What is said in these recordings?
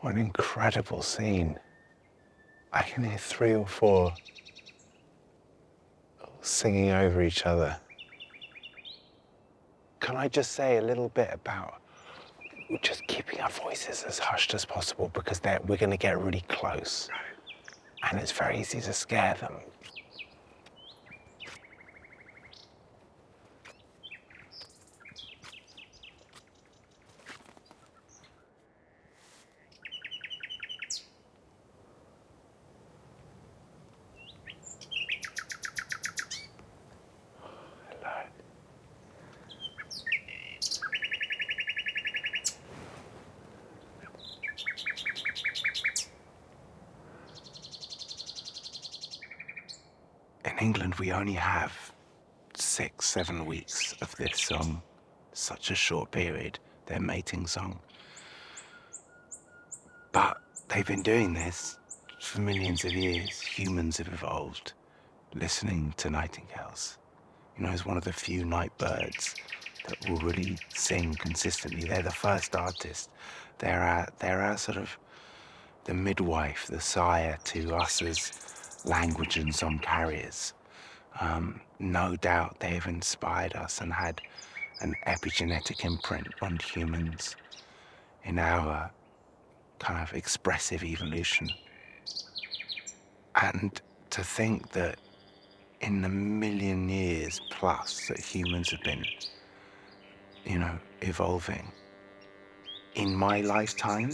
What an incredible scene. I can hear 3 or 4 singing over each other. Can I just say a little bit about just keeping our voices as hushed as possible, because we're going to get really close and it's very easy to scare them. In England, we only have 6, 7 weeks of this song. Such a short period, their mating song. But they've been doing this for millions of years. Humans have evolved listening to nightingales. You know, it's one of the few night birds that will really sing consistently. They're the first artist. They're our sort of the midwife, the sire to us as language and song carriers. No doubt they have inspired us and had an epigenetic imprint on humans in our kind of expressive evolution. And to think that in the million years plus that humans have been, you know, evolving, in my lifetime,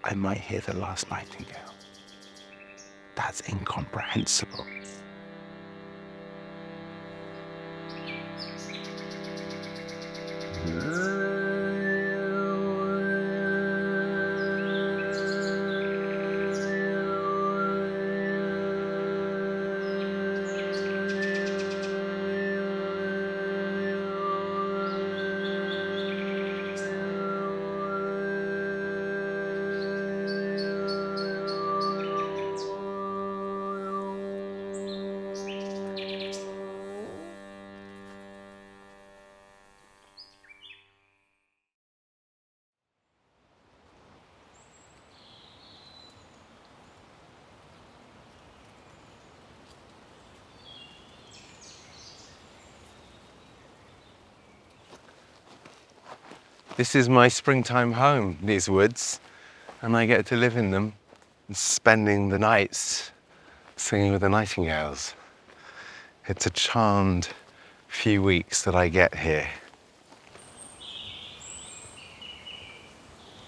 I might hear the last nightingale. That's incomprehensible. This is my springtime home, these woods, and I get to live in them, spending the nights singing with the nightingales. It's a charmed few weeks that I get here.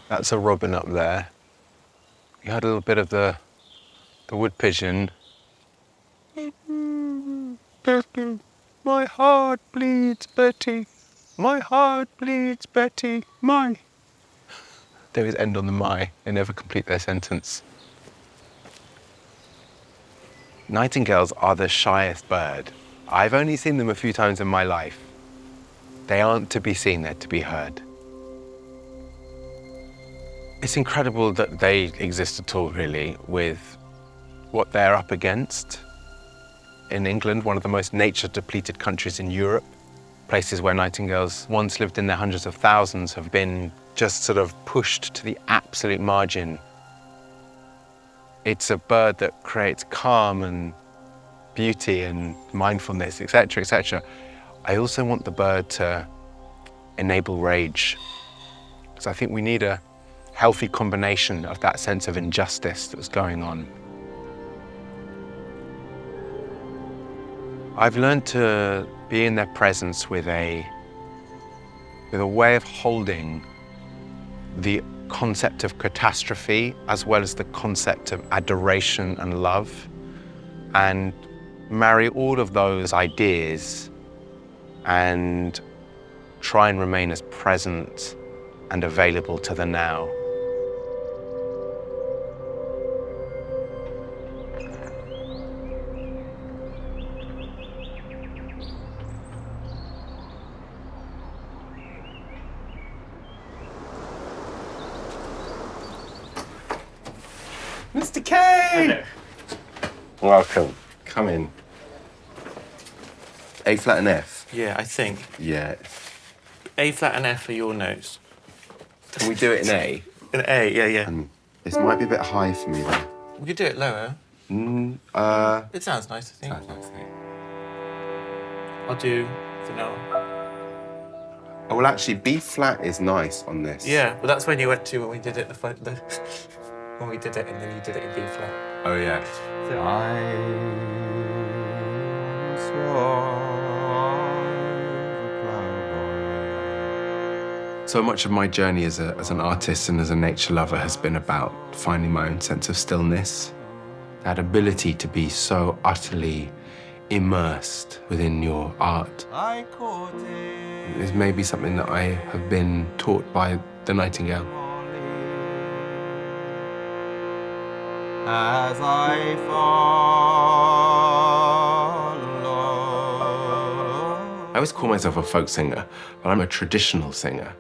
That's a robin up there. You heard a little bit of the wood pigeon. Betty, my heart bleeds, Betty. My heart bleeds, Betty, my. They always end on the my. They never complete their sentence. Nightingales are the shyest bird. I've only seen them a few times in my life. They aren't to be seen, they're to be heard. It's incredible that they exist at all, really, with what they're up against. In England, one of the most nature-depleted countries in Europe, places where nightingales once lived in their hundreds of thousands have been just sort of pushed to the absolute margin. It's a bird that creates calm and beauty and mindfulness, etc., etc. I also want the bird to enable rage, because I think we need a healthy combination of that sense of injustice that's going on. I've learned to be in their presence with a way of holding the concept of catastrophe as well as the concept of adoration and love, and marry all of those ideas and try and remain as present and available to the now. Mr. K! Hello. Welcome. Come in. A flat and F? Yeah, I think. Yeah. A flat and F are your notes. Can we do it in A? An A, yeah. And this might be a bit high for me, though. We could do it lower. It sounds nice, I think. Sounds nice, I think. I'll do vanilla. Oh, well, actually, B flat is nice on this. Yeah, well, that's when you went to when we did it when we did it, and then you did it in B flat. Oh, yeah. So, So much of my journey as an artist and as a nature lover has been about finding my own sense of stillness. That ability to be so utterly immersed within your art is maybe something that I have been taught by the Nightingale. As I fall alone. I always call myself a folk singer, but I'm a traditional singer.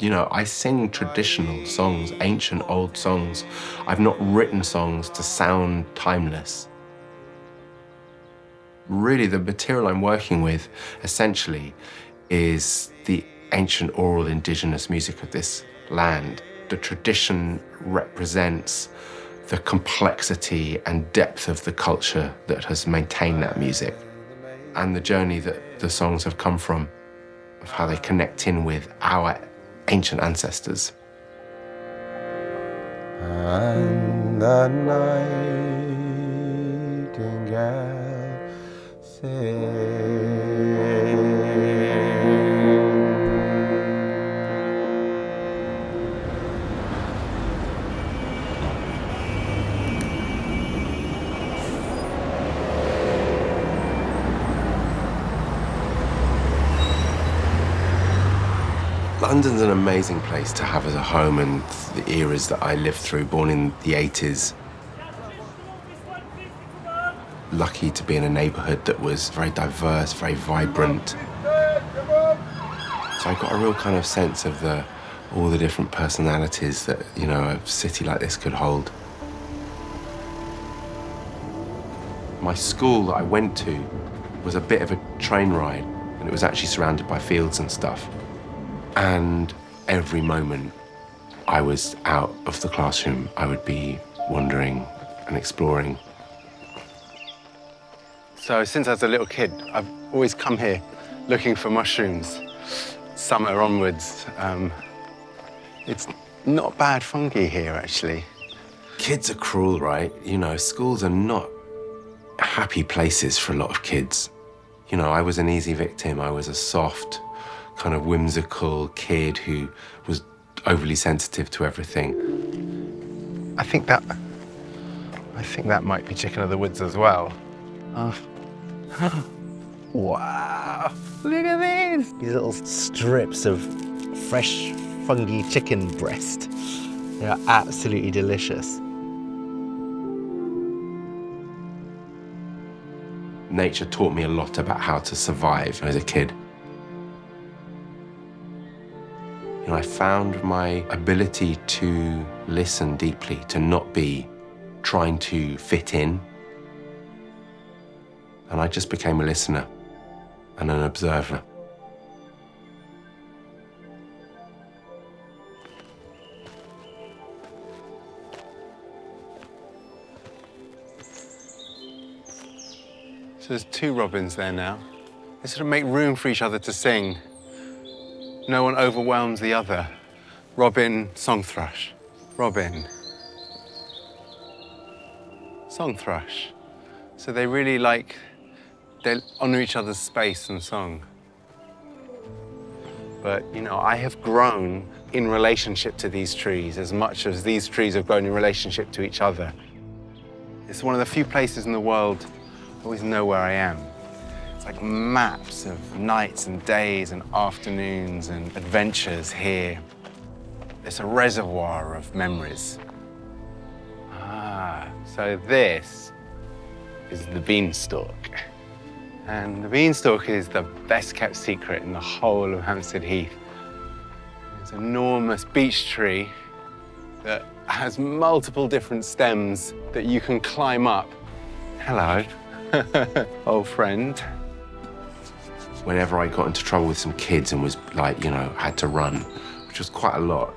You know, I sing traditional songs, ancient old songs. I've not written songs to sound timeless. Really, the material I'm working with, essentially, is the ancient oral indigenous music of this land. The tradition represents the complexity and depth of the culture that has maintained that music, and the journey that the songs have come from, of how they connect in with our ancient ancestors. And the nightingale sings. London's an amazing place to have as a home, and the eras that I lived through, born in the 80s. Lucky to be in a neighborhood that was very diverse, very vibrant. So I got a real kind of sense of all the different personalities that, you know, a city like this could hold. My school that I went to was a bit of a train ride, and it was actually surrounded by fields and stuff. And every moment I was out of the classroom, I would be wandering and exploring. So since I was a little kid, I've always come here looking for mushrooms, summer onwards. It's not bad fungi here, actually. Kids are cruel, right? You know, schools are not happy places for a lot of kids. You know, I was an easy victim. I was a soft, kind of whimsical kid who was overly sensitive to everything. I think that might be chicken of the woods as well. Wow, look at these! These little strips of fresh, fungy chicken breast. They are absolutely delicious. Nature taught me a lot about how to survive as a kid. You know, I found my ability to listen deeply, to not be trying to fit in. And I just became a listener and an observer. So there's two robins there now. They sort of make room for each other to sing. No one overwhelms the other. Robin, song thrush. Robin, song thrush. So they really they honor each other's space and song. But, you know, I have grown in relationship to these trees as much as these trees have grown in relationship to each other. It's one of the few places in the world I always know where I am. It's like maps of nights and days and afternoons and adventures here. It's a reservoir of memories. So this is the beanstalk. And the beanstalk is the best kept secret in the whole of Hampstead Heath. It's an enormous beech tree that has multiple different stems that you can climb up. Hello, old friend. Whenever I got into trouble with some kids and was like, you know, had to run, which was quite a lot,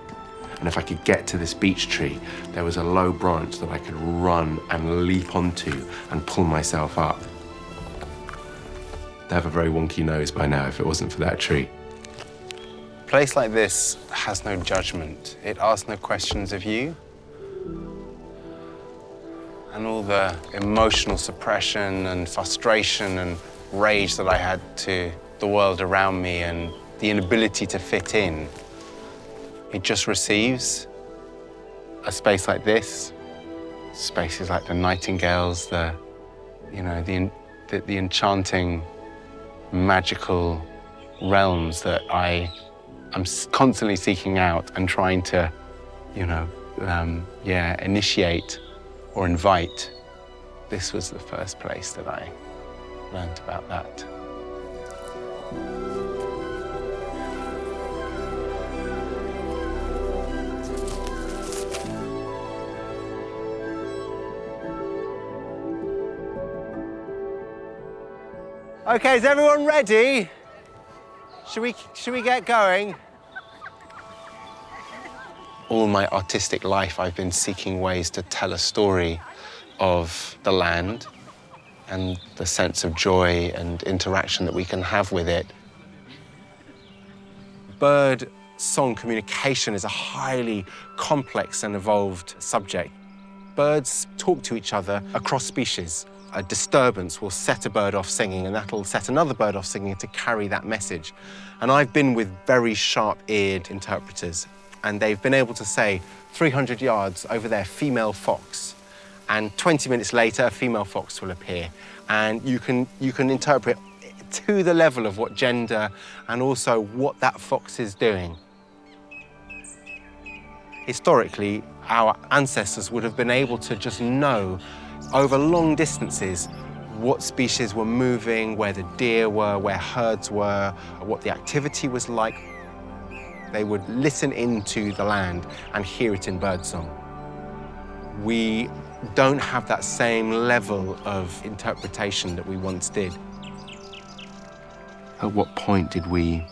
And if I could get to this beech tree, there was a low branch that I could run and leap onto and pull myself up. I'd have a very wonky nose by now if it wasn't for that tree. A place like this has no judgment. It asks no questions of you. And all the emotional suppression and frustration and rage that I had to the world around me and the inability to fit in, it just receives. A space like this, spaces like the Nightingales, the enchanting, magical realms that I am constantly seeking out and trying to, initiate or invite. This was the first place that I learned about that. Okay, is everyone ready? Should we get going? All my artistic life, I've been seeking ways to tell a story of the land and the sense of joy and interaction that we can have with it. Bird song communication is a highly complex and evolved subject. Birds talk to each other across species. A disturbance will set a bird off singing, and that'll set another bird off singing to carry that message. And I've been with very sharp-eared interpreters, and they've been able to say 300 yards over there, female fox, and 20 minutes later, a female fox will appear. And you can interpret to the level of what gender and also what that fox is doing. Historically, our ancestors would have been able to just know over long distances what species were moving, where the deer were, where herds were, what the activity was like. They would listen into the land and hear it in birdsong. We don't have that same level of interpretation that we once did. At what point did we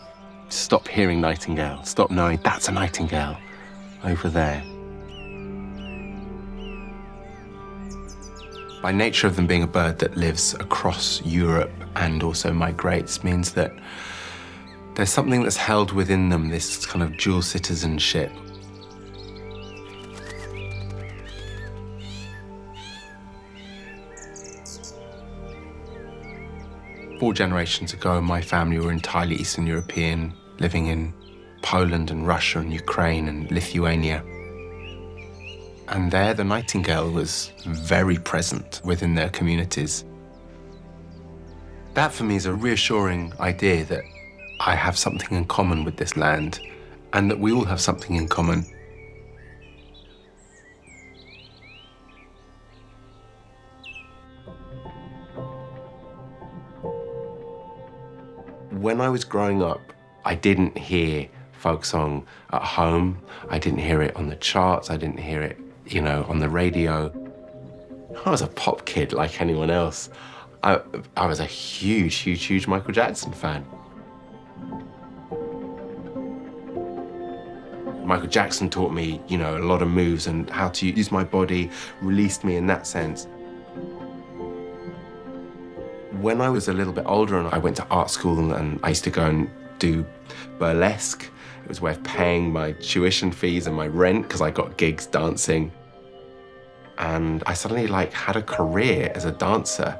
stop hearing nightingale, stop knowing that's a nightingale over there? By nature of them being a bird that lives across Europe and also migrates means that there's something that's held within them, this kind of dual citizenship. 4 generations ago, my family were entirely Eastern European, living in Poland and Russia and Ukraine and Lithuania. And there, the nightingale was very present within their communities. That, for me, is a reassuring idea that I have something in common with this land and that we all have something in common. When I was growing up, I didn't hear folk song at home. I didn't hear it on the charts. I didn't hear it, on the radio. I was a pop kid like anyone else. I was a huge Michael Jackson fan. Michael Jackson taught me, a lot of moves and how to use my body, released me in that sense. When I was a little bit older and I went to art school and I used to go and do burlesque, it was a way of paying my tuition fees and my rent because I got gigs dancing. And I suddenly had a career as a dancer.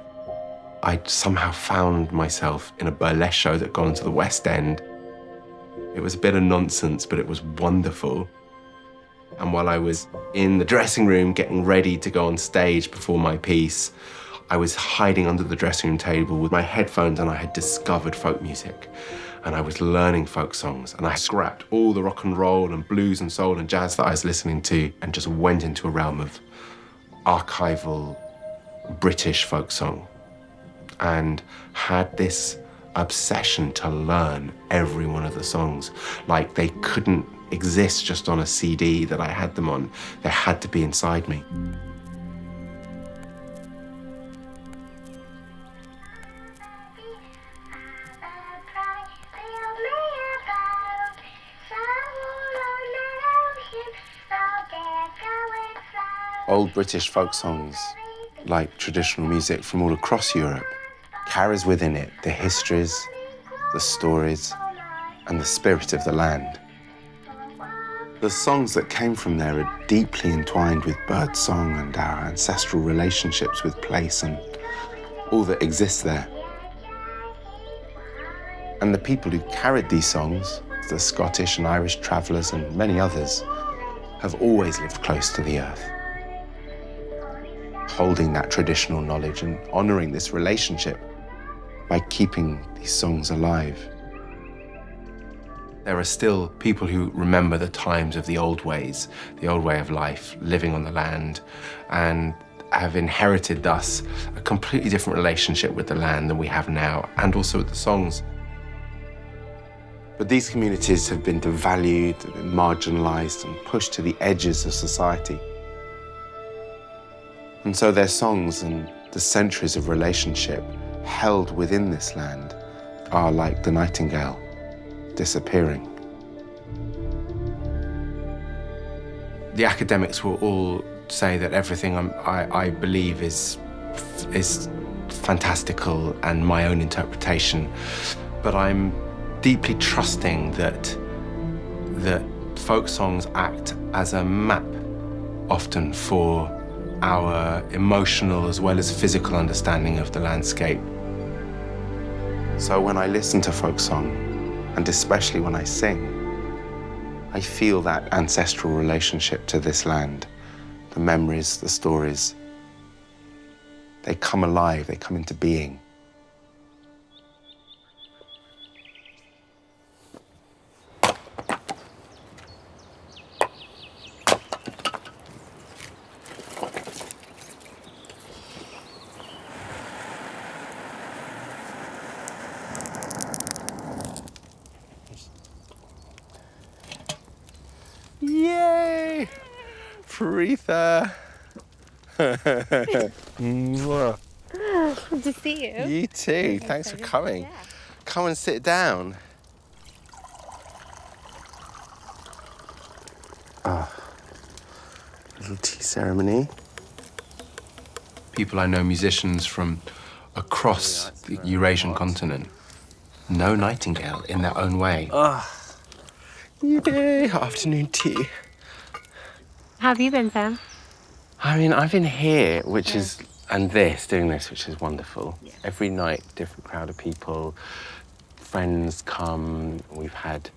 I somehow found myself in a burlesque show that got into the West End. It was a bit of nonsense, but it was wonderful. And while I was in the dressing room getting ready to go on stage before my piece, I was hiding under the dressing room table with my headphones and I had discovered folk music. And I was learning folk songs and I scrapped all the rock and roll and blues and soul and jazz that I was listening to and just went into a realm of archival British folk song and had this obsession to learn every one of the songs. Like they couldn't exist just on a CD that I had them on. They had to be inside me. Old British folk songs, like traditional music from all across Europe, carries within it the histories, the stories, and the spirit of the land. The songs that came from there are deeply entwined with bird song and our ancestral relationships with place and all that exists there. And the people who carried these songs, the Scottish and Irish travellers and many others, have always lived close to the earth, holding that traditional knowledge and honouring this relationship by keeping these songs alive. There are still people who remember the times of the old ways, the old way of life, living on the land, and have inherited thus a completely different relationship with the land than we have now, and also with the songs. But these communities have been devalued, have been marginalised and pushed to the edges of society. And so their songs and the centuries of relationship held within this land are like the nightingale, disappearing. The academics will all say that everything I believe is fantastical and my own interpretation, but I'm deeply trusting that folk songs act as a map often for our emotional as well as physical understanding of the landscape. So when I listen to folk song, and especially when I sing, I feel that ancestral relationship to this land. The memories, the stories, they come alive, they come into being. Yay! Faritha! Good to see you. You too, thanks for coming. Yeah. Come and sit down. Little tea ceremony. People I know, musicians from across the Eurasian continent, know Nightingale in their own way. Yay, afternoon tea. How have you been, Sam? I mean, I've been here, which is, and doing this, which is wonderful. Yeah. Every night, different crowd of people, friends come. We've had,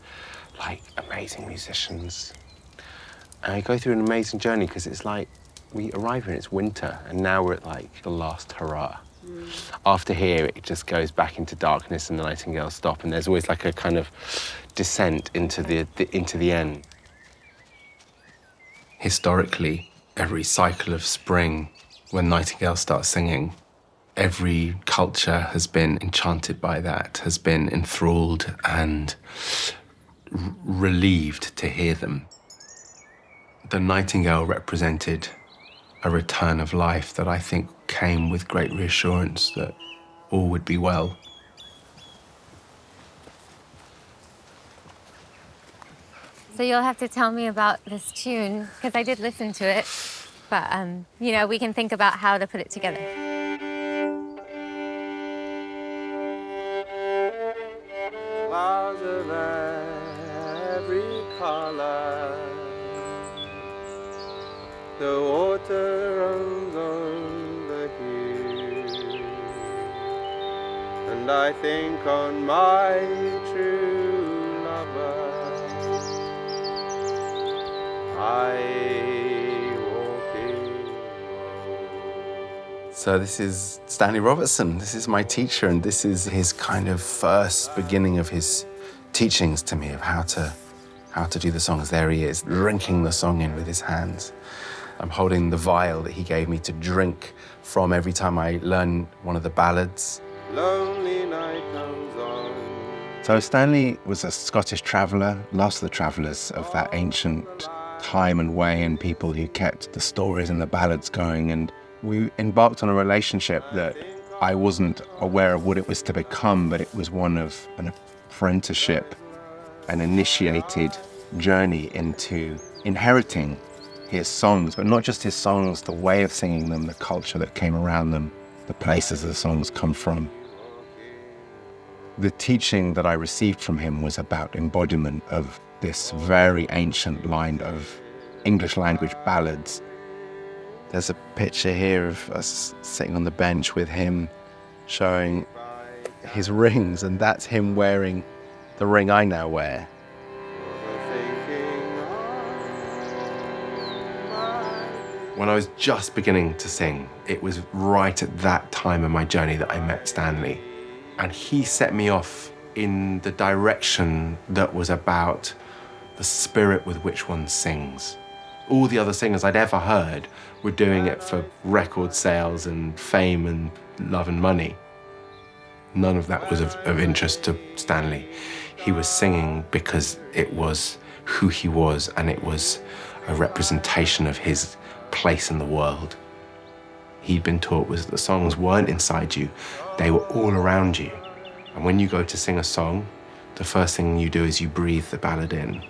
like, amazing musicians. And I go through an amazing journey because it's like, we arrive here and it's winter, and now we're at, like, the last hurrah. After here, it just goes back into darkness and the nightingales stop, and there's always like a kind of descent into the end. Historically, every cycle of spring, when nightingales start singing, every culture has been enchanted by that, has been enthralled and relieved to hear them. The nightingale represented a return of life that I think came with great reassurance that all would be well. So you'll have to tell me about this tune, because I did listen to it, but, you know, we can think about how to put it together. Flowers of every color, the water runs on the hill, and I think on my true lover. So this is Stanley Robertson. This is my teacher, and this is his kind of first beginning of his teachings to me of how to do the songs. There he is, drinking the song in with his hands. I'm holding the vial that he gave me to drink from every time I learn one of the ballads. Lonely night comes on. So Stanley was a Scottish traveller, last of the travellers of that ancient time and way, and people who kept the stories and the ballads going. And we embarked on a relationship that I wasn't aware of what it was to become, but it was one of an apprenticeship, an initiated journey into inheriting his songs, but not just his songs, the way of singing them, the culture that came around them, the places the songs come from. The teaching that I received from him was about embodiment of this very ancient line of English language ballads. There's a picture here of us sitting on the bench with him showing his rings, and that's him wearing the ring I now wear. When I was just beginning to sing, it was right at that time in my journey that I met Stanley. And he set me off in the direction that was about the spirit with which one sings. All the other singers I'd ever heard were doing it for record sales and fame and love and money. None of that was of interest to Stanley. He was singing because it was who he was, and it was a representation of his place in the world. He'd been taught was that the songs weren't inside you, they were all around you. And when you go to sing a song, the first thing you do is you breathe the ballad in,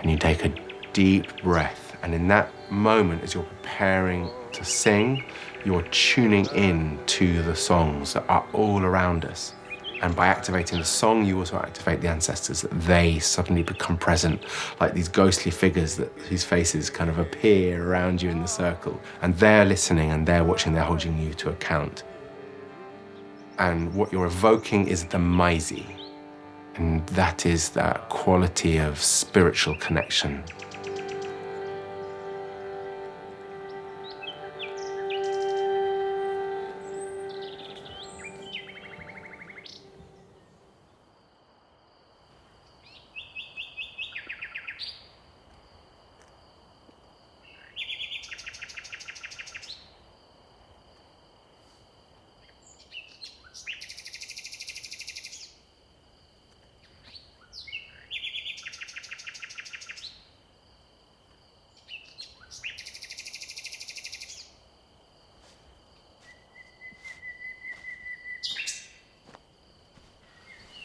and you take a deep breath. And in that moment, as you're preparing to sing, you're tuning in to the songs that are all around us. And by activating the song, you also activate the ancestors, that they suddenly become present, like these ghostly figures whose faces kind of appear around you in the circle. And they're listening and they're watching, they're holding you to account. And what you're evoking is the Maisi. And that is that quality of spiritual connection.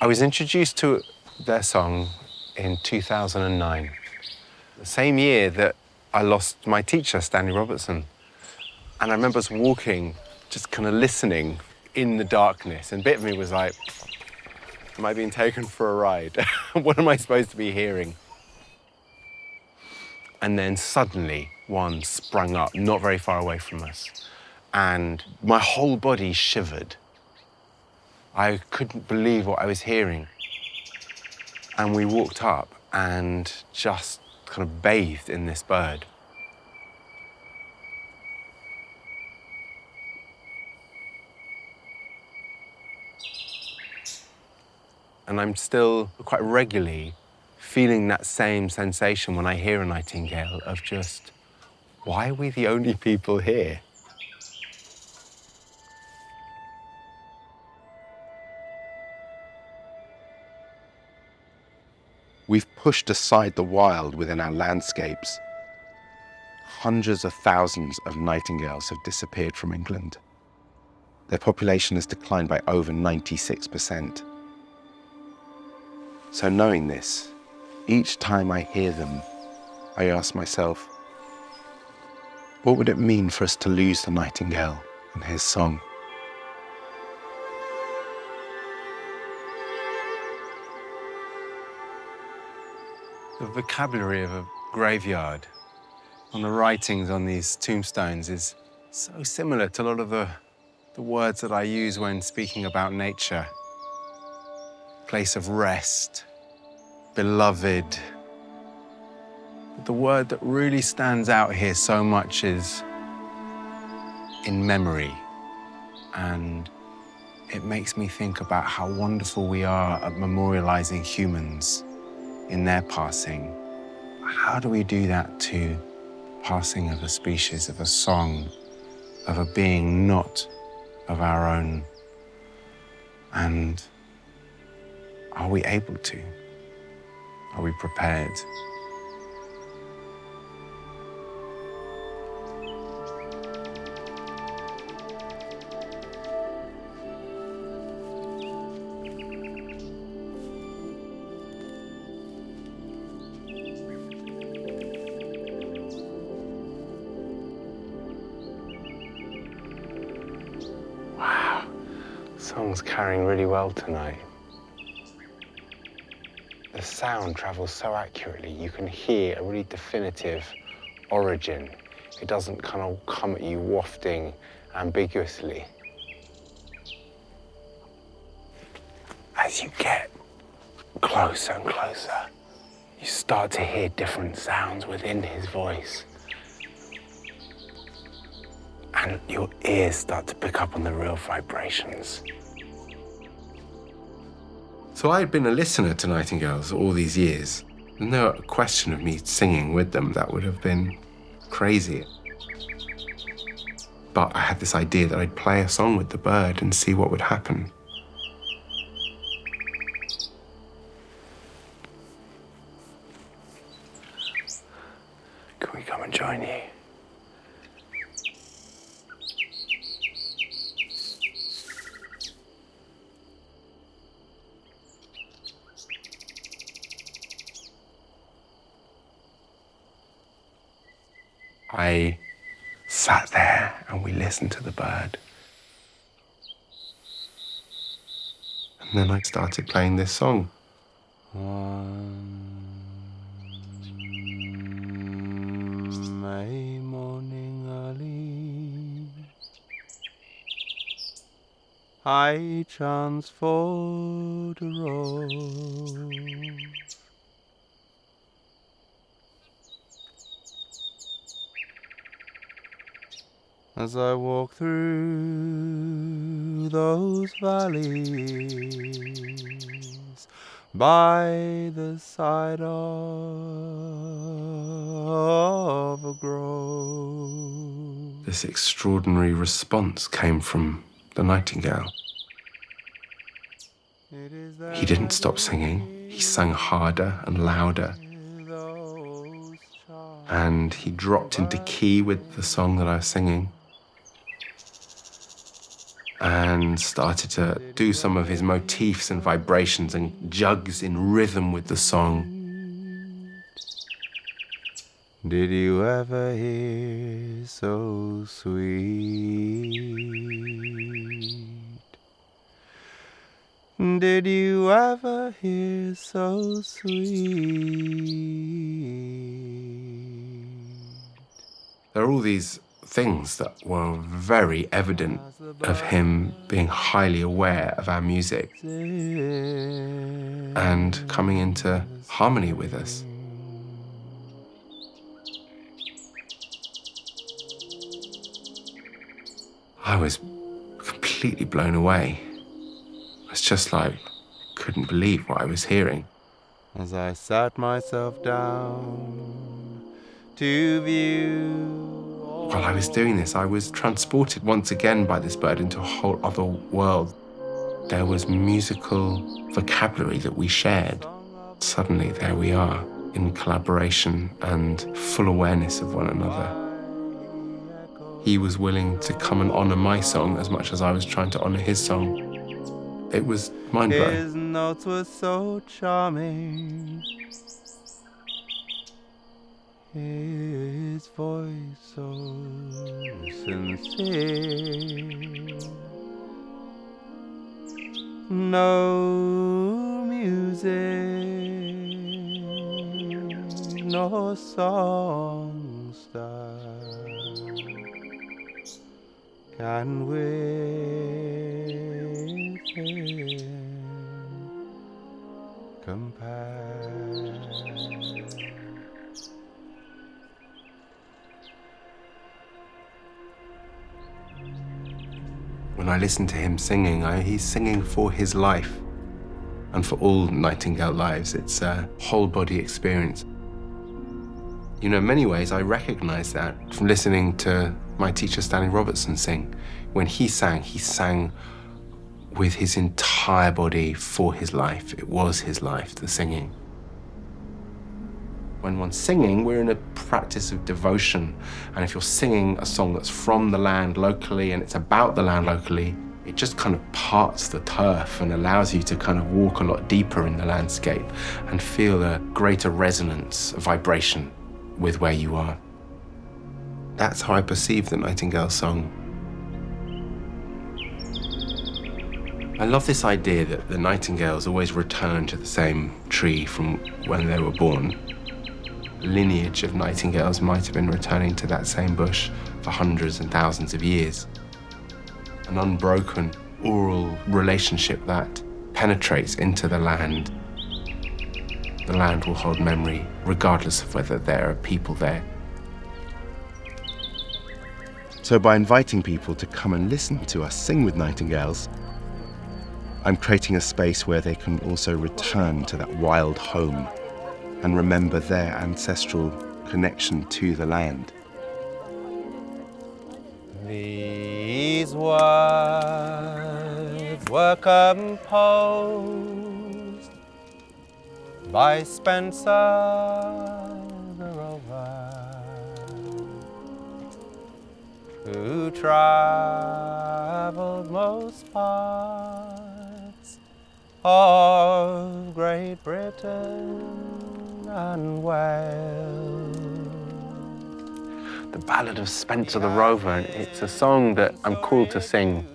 I was introduced to their song in 2009, the same year that I lost my teacher, Stanley Robertson. And I remember us walking, just kind of listening in the darkness, and a bit of me was like, am I being taken for a ride? What am I supposed to be hearing? And then suddenly one sprung up not very far away from us, and my whole body shivered. I couldn't believe what I was hearing. And we walked up and just kind of bathed in this bird. And I'm still quite regularly feeling that same sensation when I hear a nightingale of just, why are we the only people here? We've pushed aside the wild within our landscapes. Hundreds of thousands of nightingales have disappeared from England. Their population has declined by over 96%. So knowing this, each time I hear them, I ask myself, what would it mean for us to lose the nightingale and his song? The vocabulary of a graveyard on the writings on these tombstones is so similar to a lot of the words that I use when speaking about nature. Place of rest, beloved. But the word that really stands out here so much is in memory. And it makes me think about how wonderful we are at memorializing humans in their passing. How do we do that to passing of a species, of a song, of a being not of our own? And are we able to? Are we prepared? song's carrying really well tonight. The sound travels so accurately, you can hear a really definitive origin. It doesn't kind of come at you wafting ambiguously. As you get closer and closer, you start to hear different sounds within his voice. And your ears start to pick up on the real vibrations. So I had been a listener to Nightingales all these years. There's no question of me singing with them. That would have been crazy. But I had this idea that I'd play a song with the bird and see what would happen. Can we come and join you? I sat there and we listened to the bird. And then I started playing this song. One May morning early, I chanced for to roll. As I walk through those valleys by the side of a grove. This extraordinary response came from the nightingale. He didn't stop singing. He sang harder and louder. And he dropped into key with the song that I was singing and started to do some of his motifs and vibrations and jugs in rhythm with the song. Did you ever hear so sweet? Did you ever hear so sweet? There are all these things that were very evident of him being highly aware of our music and coming into harmony with us. I was completely blown away. It's just like, couldn't believe what I was hearing. As I sat myself down to view. While I was doing this, I was transported once again by this bird into a whole other world. There was musical vocabulary that we shared. Suddenly, there we are, in collaboration and full awareness of one another. He was willing to come and honor my song as much as I was trying to honor his song. It was mind-blowing. His notes were so charming, his voice so sincere. No music, no song style can with him compare. When I listen to him singing, he's singing for his life. And for all nightingale lives, it's a whole body experience. You know, in many ways, I recognize that from listening to my teacher, Stanley Robertson, sing. When he sang with his entire body for his life. It was his life, the singing. When one's singing, we're in a practice of devotion. And if you're singing a song that's from the land locally and it's about the land locally, it just kind of parts the turf and allows you to kind of walk a lot deeper in the landscape and feel a greater resonance, a vibration with where you are. That's how I perceive the Nightingale song. I love this idea that the nightingales always return to the same tree from when they were born. Lineage of nightingales might have been returning to that same bush for hundreds and thousands of years. An unbroken oral relationship that penetrates into the land. The land will hold memory regardless of whether there are people there. So by inviting people to come and listen to us sing with nightingales, I'm creating a space where they can also return to that wild home and remember their ancestral connection to the land. These words were composed by Spencer the Rover, who travelled most parts of Great Britain and Wales. The Ballad of Spencer the Rover, it's a song that I'm called to sing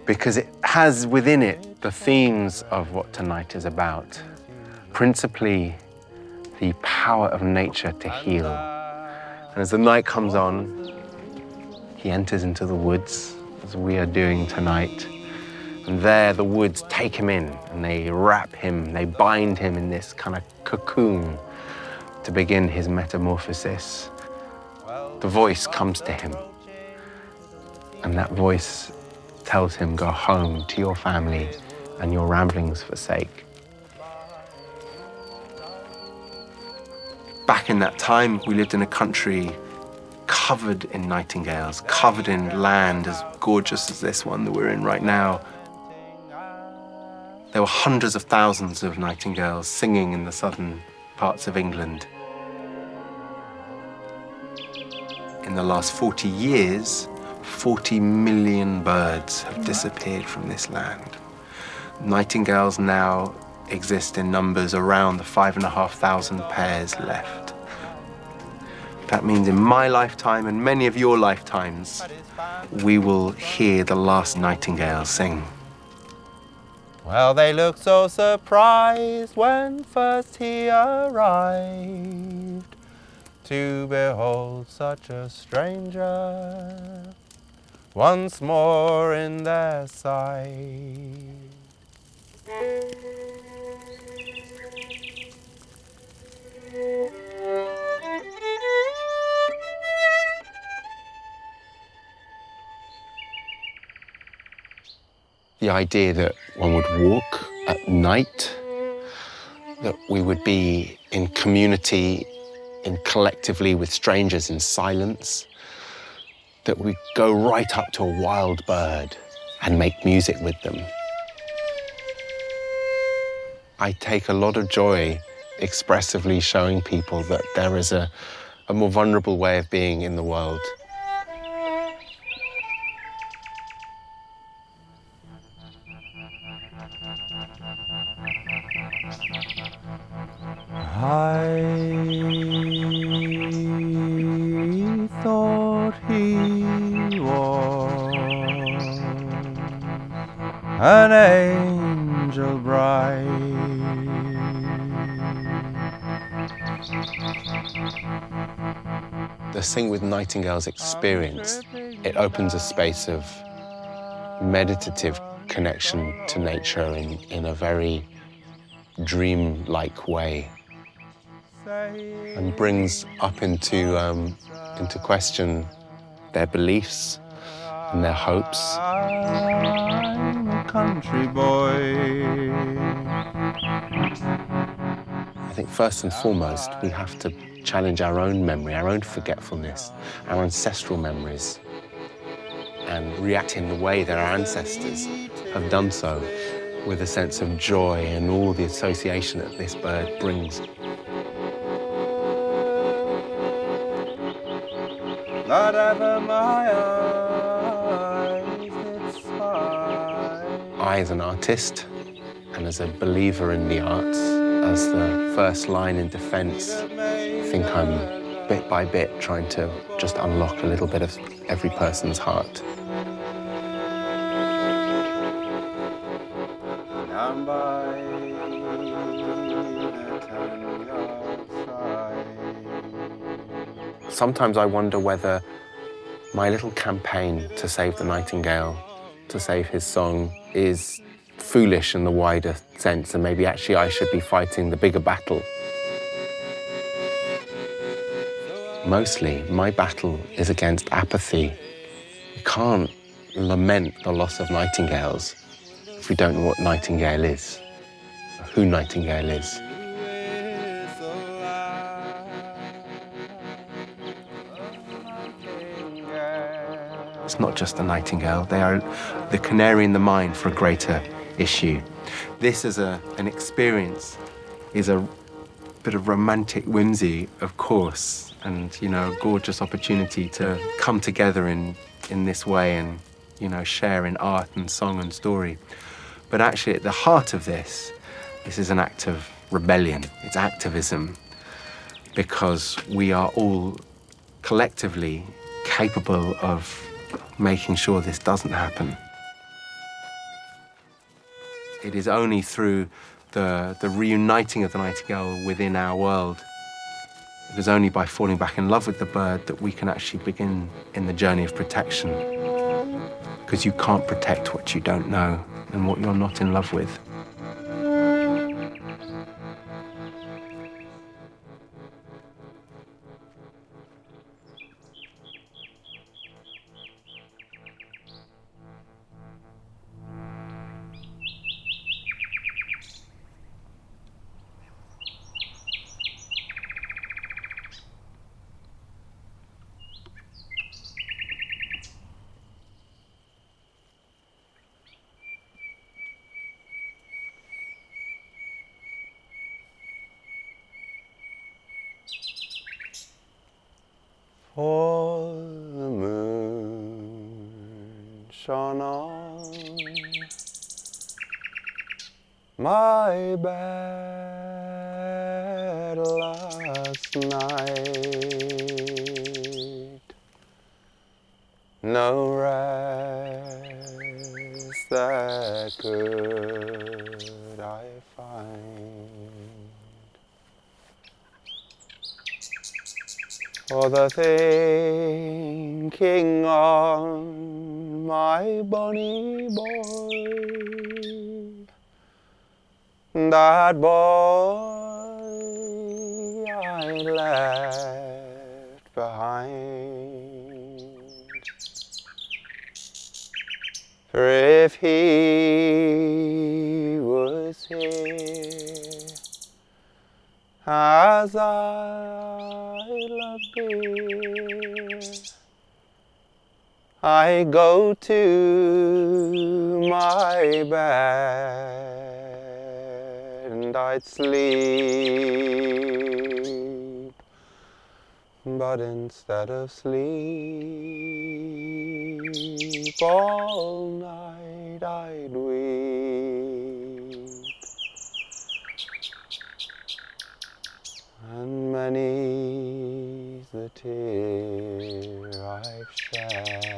because it has within it the themes of what tonight is about. Principally, the power of nature to heal. And as the night comes on, he enters into the woods, as we are doing tonight. And there the woods take him in and they wrap him, they bind him in this kind of cocoon to begin his metamorphosis. The voice comes to him, and that voice tells him, go home to your family and your ramblings forsake. Back in that time, we lived in a country covered in nightingales, covered in land as gorgeous as this one that we're in right now. There were hundreds of thousands of nightingales singing in the southern parts of England. In the last 40 years, 40 million birds have disappeared from this land. Nightingales now exist in numbers around the 5,500 pairs left. That means in my lifetime and many of your lifetimes, we will hear the last nightingale sing. Well, they looked so surprised when first he arrived, to behold such a stranger once more in their sight. The idea that one would walk at night, that we would be in community, in collectively with strangers in silence, that we go right up to a wild bird and make music with them. I take a lot of joy expressively showing people that there is a more vulnerable way of being in the world. I thought he was an angel bright, The Sing with Nightingales experience, it opens a space of meditative connection to nature in a very dream-like way, and brings up into question their beliefs and their hopes. I'm a country boy. I think first and foremost, we have to challenge our own memory, our own forgetfulness, our ancestral memories, and react in the way that our ancestors have done so, with a sense of joy and all the association that this bird brings. Not ever my eyes did spy. I, as an artist and as a believer in the arts, as the first line in defense, think I'm bit by bit trying to just unlock a little bit of every person's heart. down by the turnyard side. Sometimes I wonder whether my little campaign to save the nightingale, to save his song, is foolish in the wider sense, and maybe actually I should be fighting the bigger battle. Mostly, my battle is against apathy. You can't lament the loss of nightingales if we don't know what nightingale is, or who Nightingale is. It's not just the nightingale, they are the canary in the mine for a greater issue. This as an experience is a bit of romantic whimsy, of course, and, you know, a gorgeous opportunity to come together in this way and, you know, share in art and song and story. But actually at the heart of this is an act of rebellion, it's activism, because we are all collectively capable of making sure this doesn't happen. It is only through the reuniting of the nightingale within our world, it is only by falling back in love with the bird that we can actually begin in the journey of protection. Because you can't protect what you don't know and what you're not in love with. For the moon shone on my bed last night. No rest that could I find. For the thinking on my bonny boy, that boy I left behind. For if he was here as I love dear, I go to my bed and I'd sleep, but instead of sleep all night I'd weep. And many's the tear I've shed